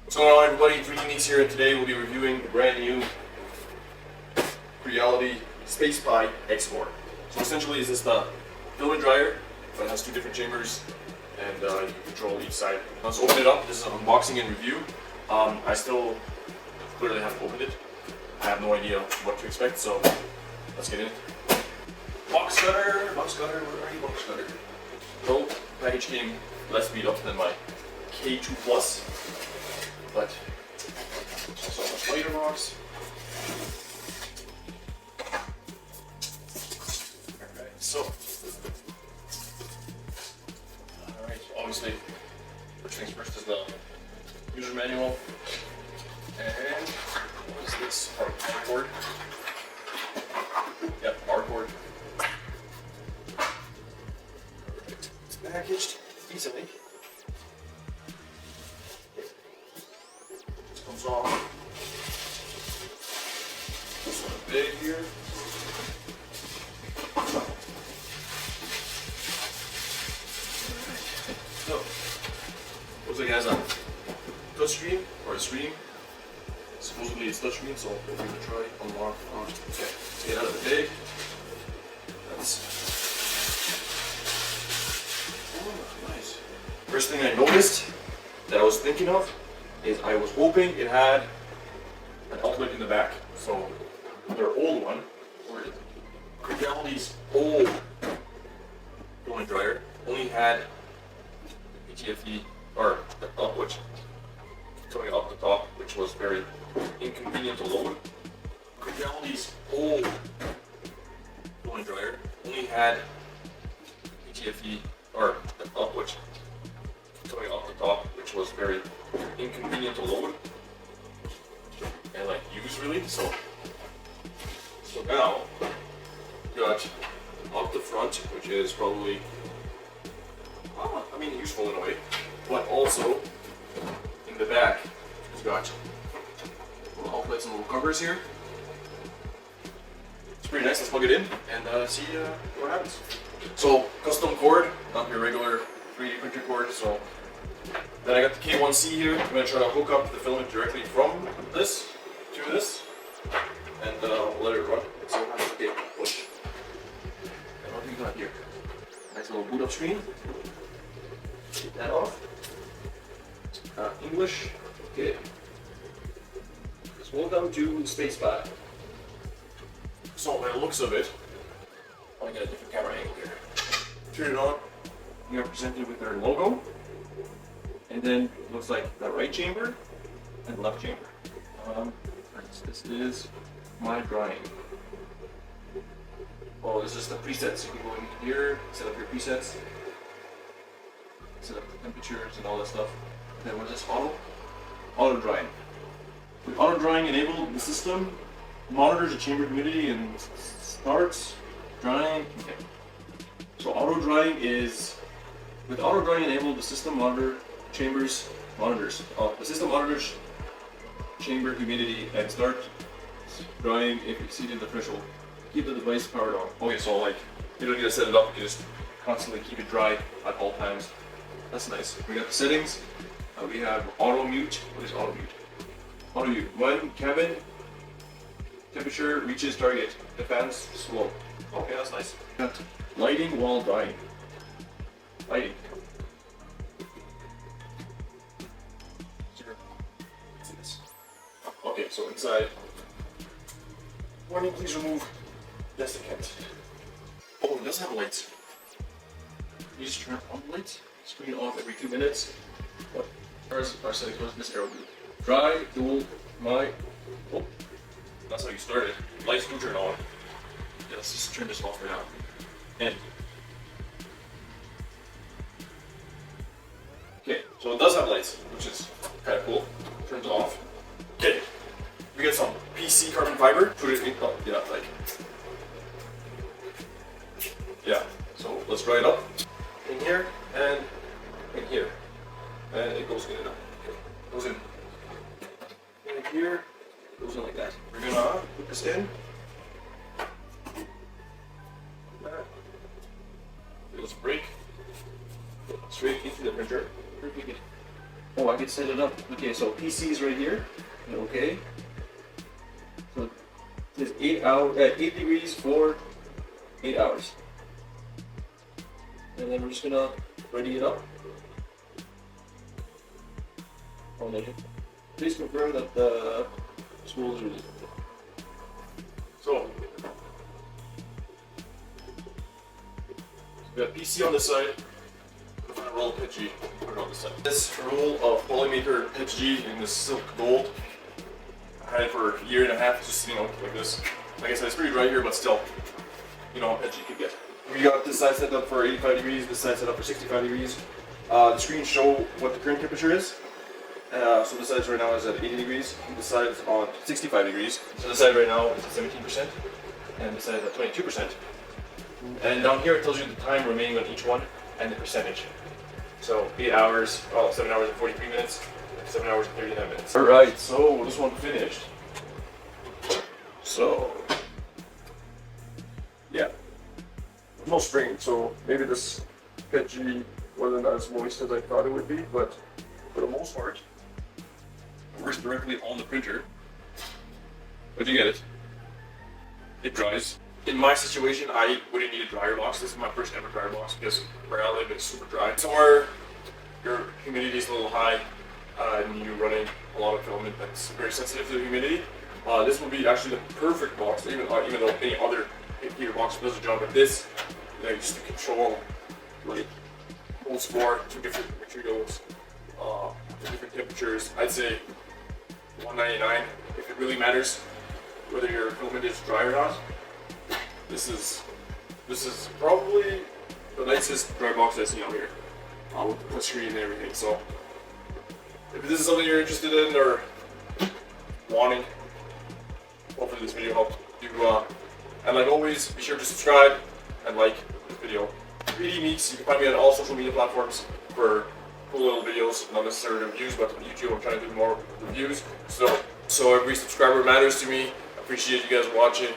What's going on, everybody? 3D Needs here, and today we'll be reviewing the brand new Creality SpacePi X4. So essentially, this is the filament dryer, but it has two different chambers, and you can control each side. Let's open it up. This is an unboxing and review. I still clearly haven't opened it. I have no idea what to expect, so let's get in it. Box cutter, where are you, box cutter? So, package came less beat up than my K2 Plus. But also a spider box. Alright, so obviously first things first is the user manual. And what is this? Power cord. Yep, power cord. Alright, it's packaged easily. Comes off. This one big here. So, looks like it has a touch screen or a screen. Supposedly it's touch screen, so we're going to try unlock on. Okay, let's get out of the bag. That's nice. First thing I noticed that I was thinking of is I was hoping it had an outlet in the back. So their old one, or Creality's old filament dryer, only had the PTFE or the outlet coming up the top, which was very inconvenient to load. Creality's old filament dryer only had PTFE or the outlet coming off the top, which was very inconvenient to load and like use really. So now we got up the front, which is probably useful in a way, but also in the back we've got little outlets and little covers here. It's pretty nice. Let's plug it in and see what happens. So custom cord, not your regular 3D printer cord. So then I got the K1C here. I'm going to try to hook up the filament directly from this to this, and let it run. So okay, push. And what do we got here? Nice little boot up screen. Get that off. English. Okay. So welcome to SpacePi. So by the looks of it, I'll get a different camera angle here. Turn it on. We are presented with their logo. And then it looks like the right chamber and left chamber. This is my drawing. Oh, this is the presets. You can go in here, set up your presets, set up the temperatures and all that stuff. And then what is this? Auto drying. With auto drying enabled, the system monitors the chamber humidity and starts drying. Okay. So auto drying is, with auto drying enabled, the system monitors chamber humidity and start drying if exceeded the threshold. Keep the device powered on. Okay, so like you don't need to set it up, you just constantly keep it dry at all times. That's nice. We got the settings. We have auto mute. What is auto mute? Auto mute. When cabin temperature reaches target, the fans slow. Okay, that's nice. Got lighting while drying. Lighting. Okay, so inside. Warning, please remove desiccant. Oh, it does have lights. You just turn on the lights. Screen off every 2 minutes. What? Our settings was this arrow. Dry, dual, my. Oh, that's how you start it. Lights do turn on. Yeah, let's just turn this off right now. And. Okay, so it does have lights, which is kind of cool. Turns off. Okay. We got some PC carbon fiber. Put it in. Oh, yeah, like. Yeah. So let's dry it up. In here and in here, and it goes in and out. Okay. Goes in. In here. Goes in like that. We're gonna put this in. Let's break straight into the printer. Oh, I could set it up. Okay, so PC's right here. Okay. So it's 8 degrees for 8 hours. And then we're just gonna ready it up. Oh, no. Please confirm that the spools are. So we got PC on this side. We're gonna roll PETG. Put it on this side. This roll of polymaker PETG in this silk gold. I had it for a year and a half, just like this. Like I said, it's pretty dry here, but still, what PETG could get. We got this side set up for 85 degrees. This side set up for 65 degrees. The screens show what the current temperature is. So this side right now is at 80 degrees. This side is on 65 degrees. So this side right now is at 17%, and this side is at 22%. And down here it tells you the time remaining on each one and the percentage. So 8 hours, 7 hours and 43 minutes, 7 hours and 39 minutes. Alright, so this one finished. So, yeah. There's no spring, so maybe this PETG wasn't as moist as I thought it would be, but for the most part, it works directly on the printer. But you get it. It dries. In my situation, I wouldn't need a dryer box. This is my first ever dryer box because where I live it's super dry. Somewhere your humidity is a little high and you're running a lot of filament that's very sensitive to the humidity. This will be actually the perfect box, even though any other heater box does the job. But this, just to control, holds for 2 different materials, 2 different temperatures. I'd say $199 if it really matters whether your filament is dry or not. This is probably the nicest dry box I've seen out here, with the touch screen and everything. So if this is something you're interested in or wanting, hopefully this video helped you. And like always, be sure to subscribe and like this video. 3D Meeks, you can find me on all social media platforms for cool little videos, not necessarily reviews, but on YouTube I'm trying to do more reviews. So every subscriber matters to me. I appreciate you guys watching.